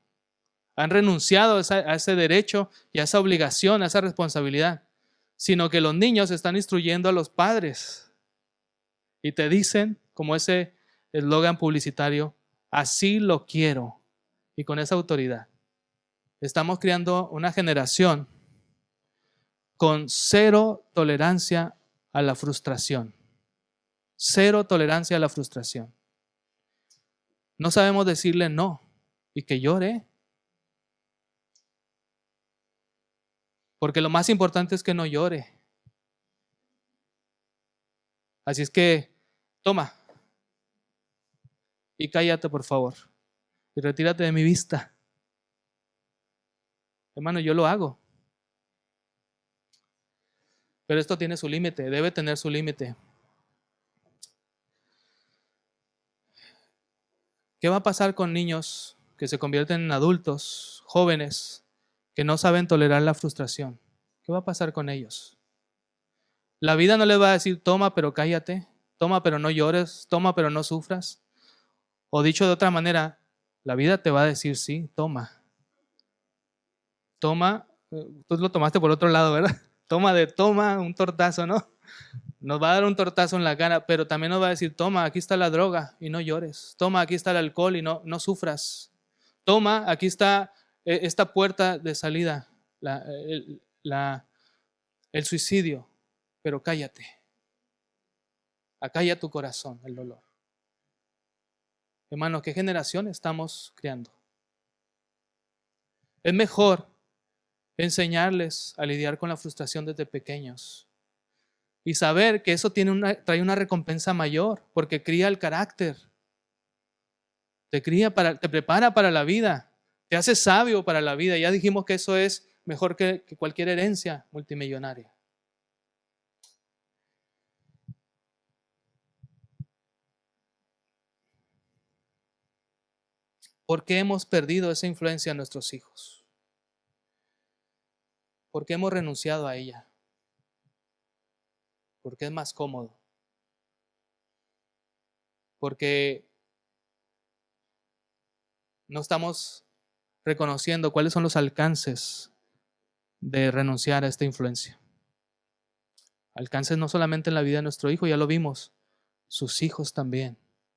han renunciado a ese derecho y a esa obligación, a esa responsabilidad, sino que los niños están instruyendo a los padres y te dicen, como ese eslogan publicitario, así lo quiero, y con esa autoridad. Estamos creando una generación con cero tolerancia a la frustración. Cero tolerancia a la frustración. No sabemos decirle no y que llore. Porque lo más importante es que no llore. Así es que, toma y cállate, por favor, y retírate de mi vista. Hermano, yo lo hago. Pero esto tiene su límite, debe tener su límite. ¿Qué va a pasar con niños que se convierten en adultos, jóvenes, que no saben tolerar la frustración? ¿Qué va a pasar con ellos? La vida no les va a decir, toma pero cállate, toma pero no llores, toma pero no sufras. O dicho de otra manera, la vida te va a decir, sí, toma. Toma, tú lo tomaste por otro lado, ¿verdad? Toma un tortazo, ¿no? Nos va a dar un tortazo en la cara, pero también nos va a decir, toma, aquí está la droga y no llores. Toma, aquí está el alcohol y no sufras. Toma, aquí está esta puerta de salida, el suicidio, pero cállate. Acalla tu corazón el dolor. Hermano, ¿qué generación estamos creando? Es mejor enseñarles a lidiar con la frustración desde pequeños y saber que eso trae una recompensa mayor, porque cría el carácter, te prepara para la vida, te hace sabio para la vida. Ya dijimos que eso es mejor que cualquier herencia multimillonaria. ¿Por qué hemos perdido esa influencia en nuestros hijos? ¿Por qué hemos renunciado a ella? Porque es más cómodo. Porque no estamos reconociendo cuáles son los alcances de renunciar a esta influencia. Alcances no solamente en la vida de nuestro hijo, ya lo vimos, sus hijos también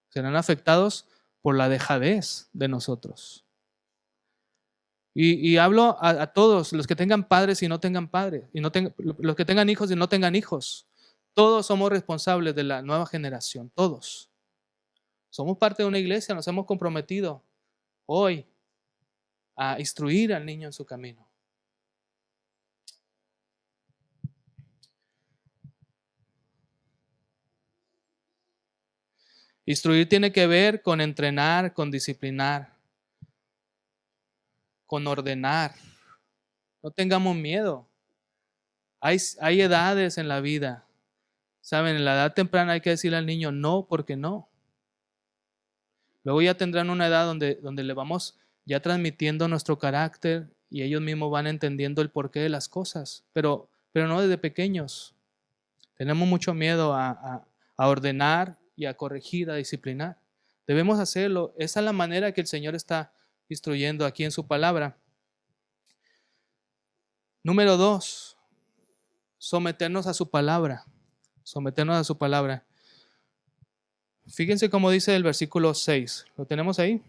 serán afectados por la dejadez de nosotros. Y hablo a todos, los que tengan padres y no tengan padres, los que tengan hijos y no tengan hijos. Todos somos responsables de la nueva generación, todos. Somos parte de una iglesia, nos hemos comprometido hoy a instruir al niño en su camino. Instruir tiene que ver con entrenar, con disciplinar, con ordenar. No tengamos miedo. Hay edades en la vida. Saben, en la edad temprana hay que decirle al niño no, porque no. Luego ya tendrán una edad donde le vamos ya transmitiendo nuestro carácter y ellos mismos van entendiendo el porqué de las cosas. Pero no desde pequeños. Tenemos mucho miedo a ordenar y a corregir, a disciplinar. Debemos hacerlo. Esa es la manera que el Señor está instruyendo aquí en su palabra. Número 2, someternos a su palabra. Someternos a su palabra. Fíjense cómo dice el versículo 6. ¿Lo tenemos ahí?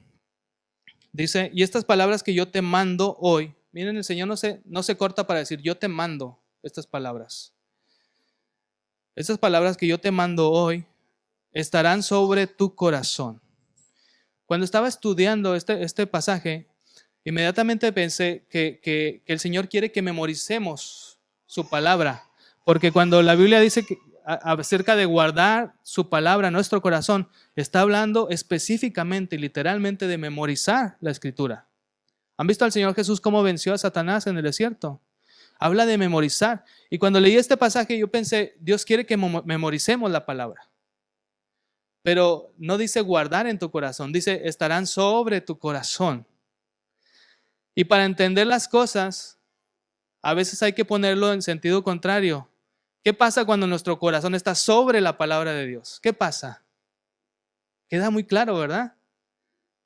Dice, y estas palabras que yo te mando hoy. Miren, el Señor no se corta para decir, yo te mando estas palabras. Estas palabras que yo te mando hoy estarán sobre tu corazón. Cuando estaba estudiando este pasaje, inmediatamente pensé que el Señor quiere que memoricemos su palabra. Porque cuando la Biblia dice que acerca de guardar su palabra en nuestro corazón, está hablando específicamente y literalmente de memorizar la Escritura. ¿Han visto al Señor Jesús cómo venció a Satanás en el desierto? Habla de memorizar. Y cuando leí este pasaje yo pensé, Dios quiere que memoricemos la palabra. Pero no dice guardar en tu corazón, dice estarán sobre tu corazón. Y para entender las cosas, a veces hay que ponerlo en sentido contrario. ¿Qué pasa cuando nuestro corazón está sobre la palabra de Dios? ¿Qué pasa? Queda muy claro, ¿verdad?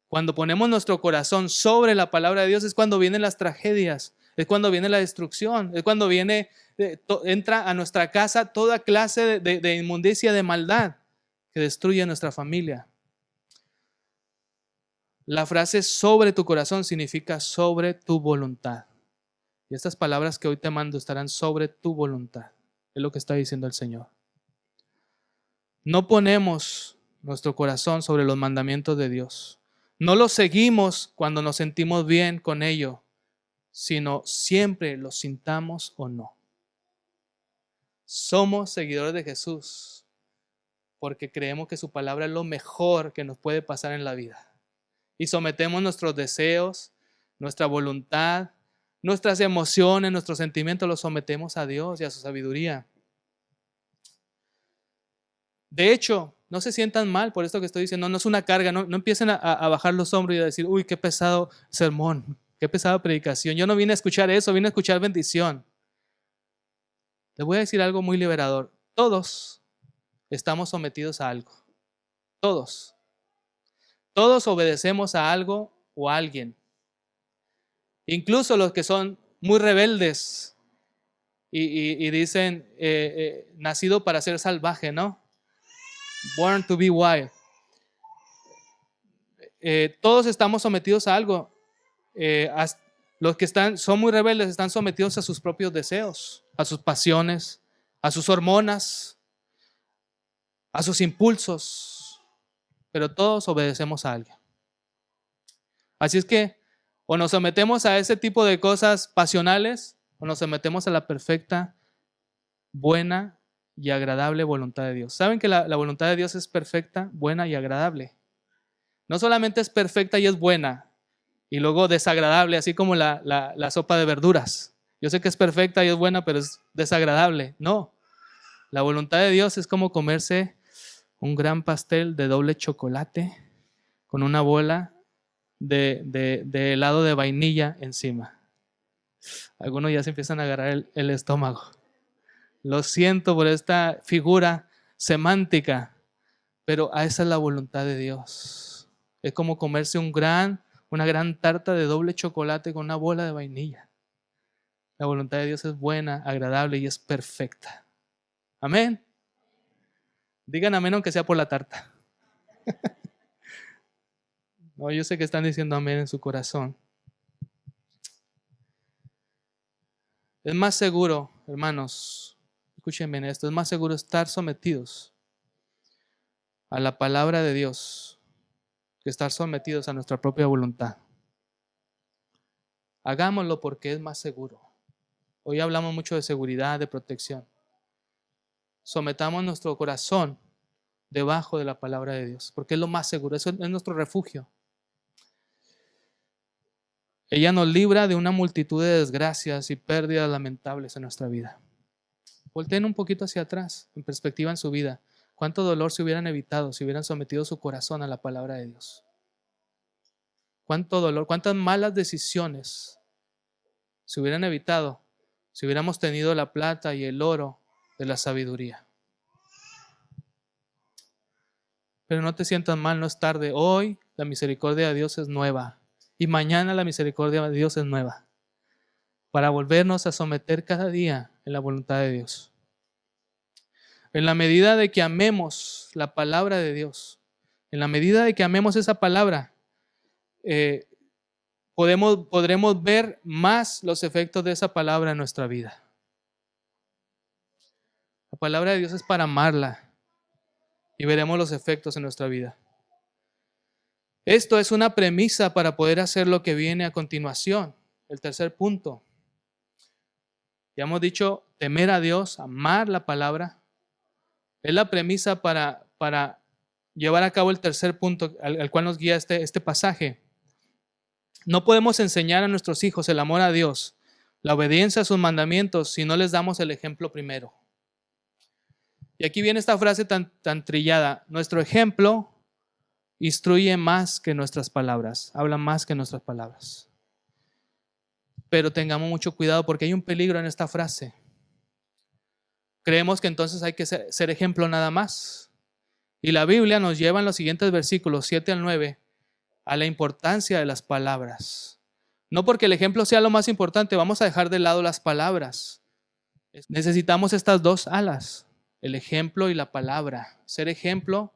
Cuando ponemos nuestro corazón sobre la palabra de Dios es cuando vienen las tragedias, es cuando viene la destrucción, es cuando entra a nuestra casa toda clase de inmundicia, de maldad que destruye nuestra familia. La frase sobre tu corazón significa sobre tu voluntad. Y estas palabras que hoy te mando estarán sobre tu voluntad. Es lo que está diciendo el Señor. No ponemos nuestro corazón sobre los mandamientos de Dios. No los seguimos cuando nos sentimos bien con ello, sino siempre los sintamos o no. Somos seguidores de Jesús porque creemos que su palabra es lo mejor que nos puede pasar en la vida. Y sometemos nuestros deseos, nuestra voluntad, nuestras emociones, nuestros sentimientos, los sometemos a Dios y a su sabiduría. De hecho, no se sientan mal por esto que estoy diciendo, no es una carga, no empiecen a bajar los hombros y a decir, uy, qué pesado sermón, qué pesada predicación. Yo no vine a escuchar eso, vine a escuchar bendición. Les voy a decir algo muy liberador. Todos estamos sometidos a algo. Todos. Todos obedecemos a algo o a alguien. Incluso los que son muy rebeldes y dicen, nacido para ser salvaje, ¿no? Born to be wild. Todos estamos sometidos a algo. Los que son muy rebeldes están sometidos a sus propios deseos, a sus pasiones, a sus hormonas, a sus impulsos. Pero todos obedecemos a alguien. Así es que o nos sometemos a ese tipo de cosas pasionales o nos sometemos a la perfecta, buena y agradable voluntad de Dios. ¿Saben que la voluntad de Dios es perfecta, buena y agradable? No solamente es perfecta y es buena y luego desagradable, así como la sopa de verduras. Yo sé que es perfecta y es buena, pero es desagradable. No, la voluntad de Dios es como comerse un gran pastel de doble chocolate con una bola de helado de vainilla encima. Algunos ya se empiezan a agarrar el estómago. Lo siento por esta figura semántica, pero esa es la voluntad de Dios. Es como comerse un gran una gran tarta de doble chocolate con una bola de vainilla. La voluntad de Dios es buena, agradable y es perfecta. Amén. Digan amén aunque sea por la tarta. No, yo sé que están diciendo amén en su corazón. Es más seguro, hermanos, escúchenme esto, es más seguro estar sometidos a la palabra de Dios que estar sometidos a nuestra propia voluntad. Hagámoslo porque es más seguro. Hoy hablamos mucho de seguridad, de protección. Sometamos nuestro corazón debajo de la palabra de Dios, porque es lo más seguro, eso es nuestro refugio. Ella nos libra de una multitud de desgracias y pérdidas lamentables en nuestra vida. Volteen un poquito hacia atrás, en perspectiva en su vida. ¿Cuánto dolor se hubieran evitado si hubieran sometido su corazón a la palabra de Dios? ¿Cuánto dolor, cuántas malas decisiones se hubieran evitado si hubiéramos tenido la plata y el oro de la sabiduría? Pero no te sientas mal, no es tarde. Hoy la misericordia de Dios es nueva y mañana la misericordia de Dios es nueva para volvernos a someter cada día en la voluntad de Dios. En la medida de que amemos la palabra de Dios, en la medida de que amemos esa palabra, podremos ver más los efectos de esa palabra en nuestra vida. La palabra de Dios es para amarla y veremos los efectos en nuestra vida. Esto es una premisa para poder hacer lo que viene a continuación, el tercer punto. Ya hemos dicho, temer a Dios, amar la palabra, es la premisa para llevar a cabo el tercer punto al cual nos guía este pasaje. No podemos enseñar a nuestros hijos el amor a Dios, la obediencia a sus mandamientos, si no les damos el ejemplo primero. Y aquí viene esta frase tan trillada. Nuestro ejemplo instruye más que nuestras palabras, habla más que nuestras palabras. Pero tengamos mucho cuidado porque hay un peligro en esta frase. Creemos que entonces hay que ser ejemplo nada más. Y la Biblia nos lleva en los siguientes versículos 7 al 9 a la importancia de las palabras. No porque el ejemplo sea lo más importante, vamos a dejar de lado las palabras. Necesitamos estas dos alas, el ejemplo y la palabra. Ser ejemplo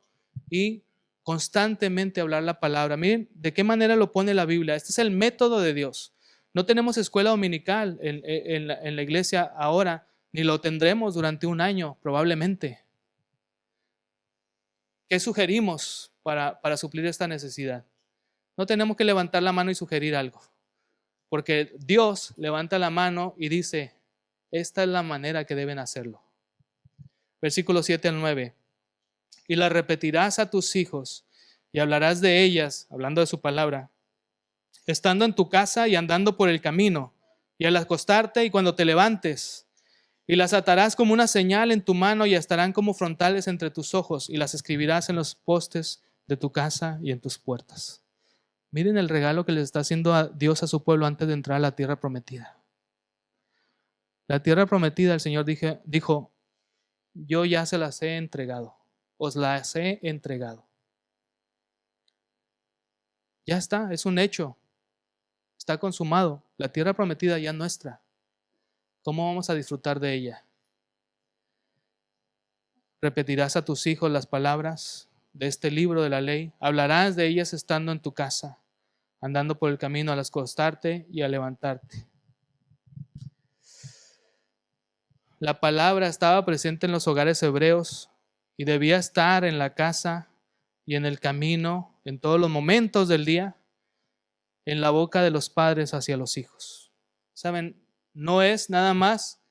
y constantemente hablar la palabra. Miren de qué manera lo pone la Biblia. Este es el método de Dios. No tenemos escuela dominical en la iglesia ahora, ni lo tendremos durante un año probablemente. ¿Qué sugerimos para suplir esta necesidad? No tenemos que levantar la mano y sugerir algo, porque Dios levanta la mano y dice, esta es la manera que deben hacerlo. Versículos 7 al 9. Y las repetirás a tus hijos y hablarás de ellas, hablando de su palabra, estando en tu casa y andando por el camino, y al acostarte y cuando te levantes, y las atarás como una señal en tu mano y estarán como frontales entre tus ojos, y las escribirás en los postes de tu casa y en tus puertas. Miren el regalo que les está haciendo a Dios a su pueblo antes de entrar a la tierra prometida. La tierra prometida, el Señor dijo, yo ya se las he entregado, os las he entregado. Ya está, es un hecho, está consumado. La tierra prometida ya es nuestra. ¿Cómo vamos a disfrutar de ella? Repetirás a tus hijos las palabras de este libro de la ley, hablarás de ellas estando en tu casa, andando por el camino al acostarte y al levantarte. La palabra estaba presente en los hogares hebreos y debía estar en la casa y en el camino, en todos los momentos del día, en la boca de los padres hacia los hijos. ¿Saben? No es nada más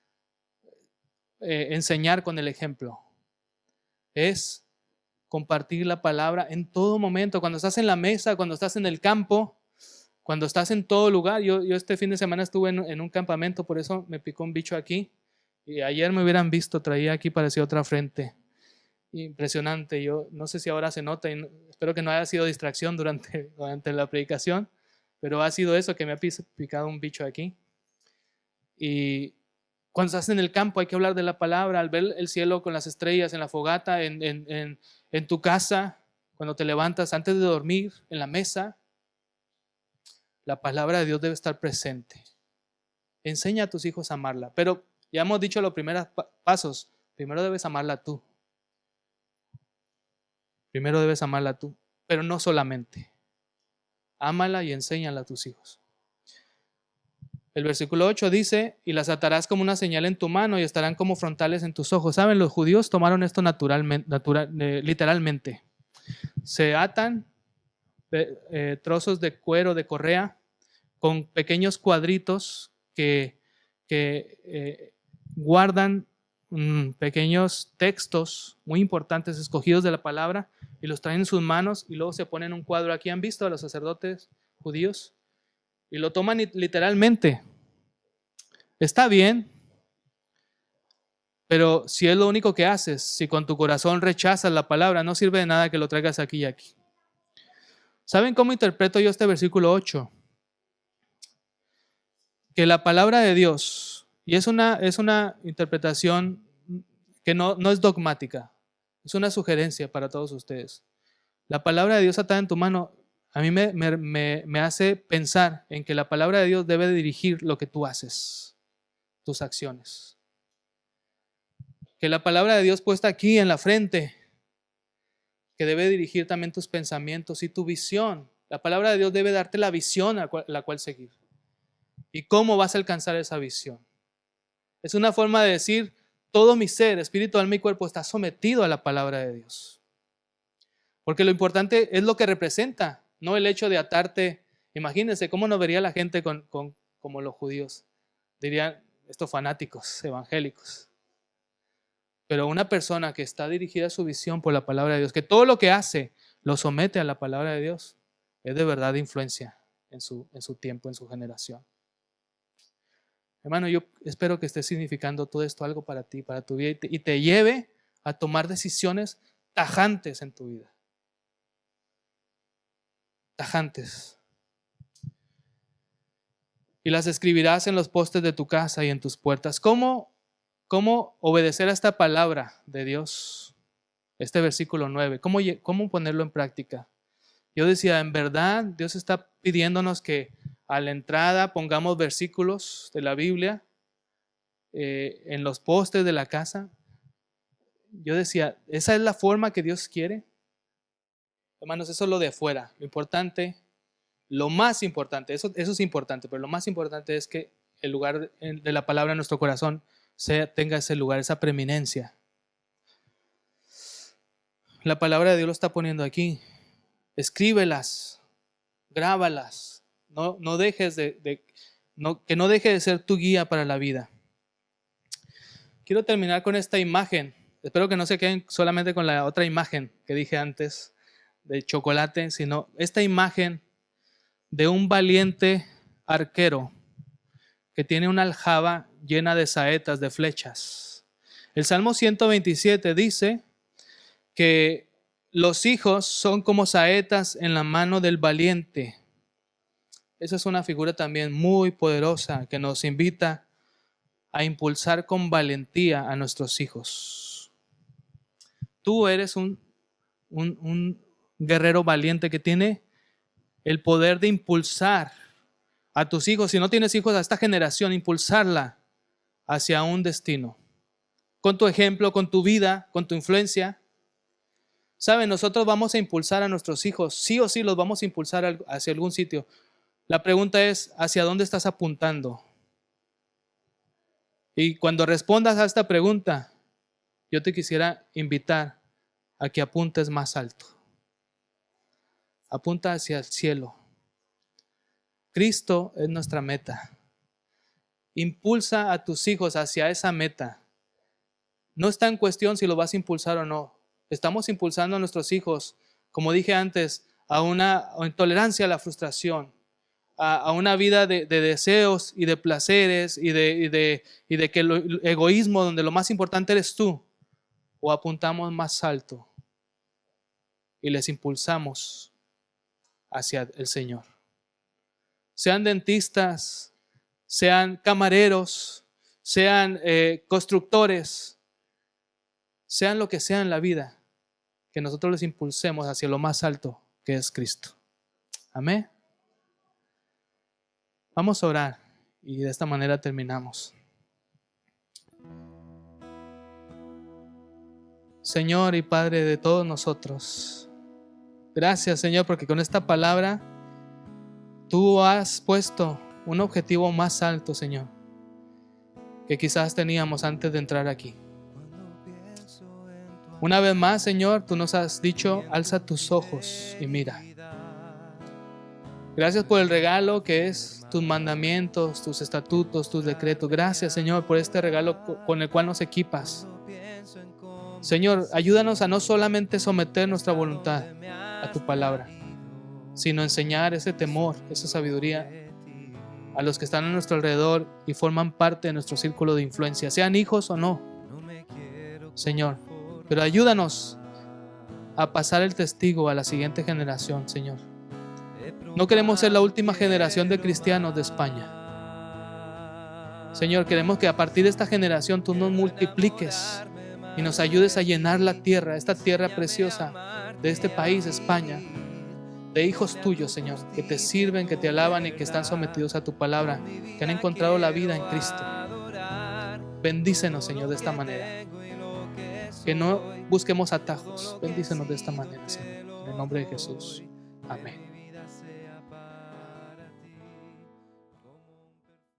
enseñar con el ejemplo, es compartir la palabra en todo momento, cuando estás en la mesa, cuando estás en el campo, cuando estás en todo lugar. Yo este fin de semana estuve en un campamento, por eso me picó un bicho aquí, y ayer me hubieran visto, traía aquí, parecía otra frente, impresionante. Yo no sé si ahora se nota, y espero que no haya sido distracción durante la predicación, pero ha sido eso, que me ha picado un bicho aquí. Y cuando estás en el campo hay que hablar de la palabra, al ver el cielo con las estrellas, en la fogata, en tu casa, cuando te levantas, antes de dormir, en la mesa. la palabra de Dios debe estar presente. Enseña a tus hijos a amarla. Pero ya hemos dicho los primeros pasos. Primero debes amarla tú. Primero debes amarla tú. Pero no solamente. Ámala y enséñala a tus hijos. El versículo 8 dice, y las atarás como una señal en tu mano y estarán como frontales en tus ojos. ¿Saben? Los judíos tomaron esto literalmente. Se atan trozos de cuero, de correa, con pequeños cuadritos que guardan pequeños textos muy importantes escogidos de la palabra y los traen en sus manos y luego se ponen un cuadro. Aquí han visto a los sacerdotes judíos y lo toman literalmente. Está bien, pero si es lo único que haces, si con tu corazón rechazas la palabra, no sirve de nada que lo traigas aquí y aquí. ¿Saben cómo interpreto yo este versículo 8? Que la palabra de Dios, y es una interpretación que no es dogmática, es una sugerencia para todos ustedes. La palabra de Dios atada en tu mano, a mí me hace pensar en que la palabra de Dios debe dirigir lo que tú haces, tus acciones. Que la palabra de Dios puesta aquí en la frente, que debe dirigir también tus pensamientos y tu visión. La palabra de Dios debe darte la visión a la cual seguir. ¿Y cómo vas a alcanzar esa visión? Es una forma de decir, todo mi ser, espíritu, alma y cuerpo está sometido a la palabra de Dios. Porque lo importante es lo que representa, no el hecho de atarte. Imagínense cómo nos vería la gente como los judíos. Dirían, estos fanáticos evangélicos. Pero una persona que está dirigida a su visión por la palabra de Dios, que todo lo que hace lo somete a la palabra de Dios, es de verdad de influencia en su tiempo, en su generación. Hermano, yo espero que esté significando todo esto algo para ti, para tu vida, y te lleve a tomar decisiones tajantes en tu vida. Tajantes. Y las escribirás en los postes de tu casa y en tus puertas. ¿Cómo obedecer a esta palabra de Dios? Este versículo 9. ¿Cómo ponerlo en práctica? Yo decía, en verdad, Dios está pidiéndonos que a la entrada pongamos versículos de la Biblia en los postes de la casa. Yo decía, ¿esa es la forma que Dios quiere? Hermanos, eso es lo de afuera. Lo importante, lo más importante, eso es importante, pero lo más importante es que el lugar de la palabra en nuestro corazón tenga ese lugar, esa preeminencia. La palabra de Dios lo está poniendo aquí. Escríbelas, grábalas. No dejes que no deje de ser tu guía para la vida. Quiero terminar con esta imagen. Espero que no se queden solamente con la otra imagen que dije antes de chocolate, sino esta imagen de un valiente arquero que tiene una aljaba llena de saetas, de flechas. El Salmo 127 dice que los hijos son como saetas en la mano del valiente. Esa es una figura también muy poderosa que nos invita a impulsar con valentía a nuestros hijos. Tú eres un guerrero valiente que tiene el poder de impulsar a tus hijos, si no tienes hijos, a esta generación, impulsarla hacia un destino. Con tu ejemplo, con tu vida, con tu influencia. ¿Saben? Nosotros vamos a impulsar a nuestros hijos, sí o sí los vamos a impulsar hacia algún sitio. La pregunta es, ¿hacia dónde estás apuntando? Y cuando respondas a esta pregunta, yo te quisiera invitar a que apuntes más alto. Apunta hacia el cielo. Cristo es nuestra meta. Impulsa a tus hijos hacia esa meta. No está en cuestión si lo vas a impulsar o no. Estamos impulsando a nuestros hijos, como dije antes, a una intolerancia a la frustración, a una vida de deseos y de placeres y de que el egoísmo, donde lo más importante eres tú, o apuntamos más alto y les impulsamos hacia el Señor. Sean dentistas, sean camareros, sean constructores, sean lo que sea en la vida, que nosotros les impulsemos hacia lo más alto que es Cristo. Amén. Vamos a orar y de esta manera terminamos. Señor y Padre de todos nosotros, gracias, Señor, porque con esta palabra tú has puesto un objetivo más alto, Señor, que quizás teníamos antes de entrar aquí. Una vez más, Señor, tú nos has dicho, alza tus ojos y mira. Gracias por el regalo que es tus mandamientos, tus estatutos, tus decretos. Gracias, Señor, por este regalo con el cual nos equipas. Señor, ayúdanos a no solamente someter nuestra voluntad a tu palabra, sino enseñar ese temor, esa sabiduría a los que están a nuestro alrededor y forman parte de nuestro círculo de influencia, sean hijos o no, Señor. Pero ayúdanos a pasar el testigo a la siguiente generación, Señor. No queremos ser la última generación de cristianos de España. Señor, queremos que a partir de esta generación tú nos multipliques y nos ayudes a llenar la tierra, esta tierra preciosa de este país, España, de hijos tuyos, Señor, que te sirven, que te alaban y que están sometidos a tu palabra, que han encontrado la vida en Cristo. Bendícenos, Señor, de esta manera. Que no busquemos atajos. Bendícenos de esta manera, Señor. En el nombre de Jesús. Amén.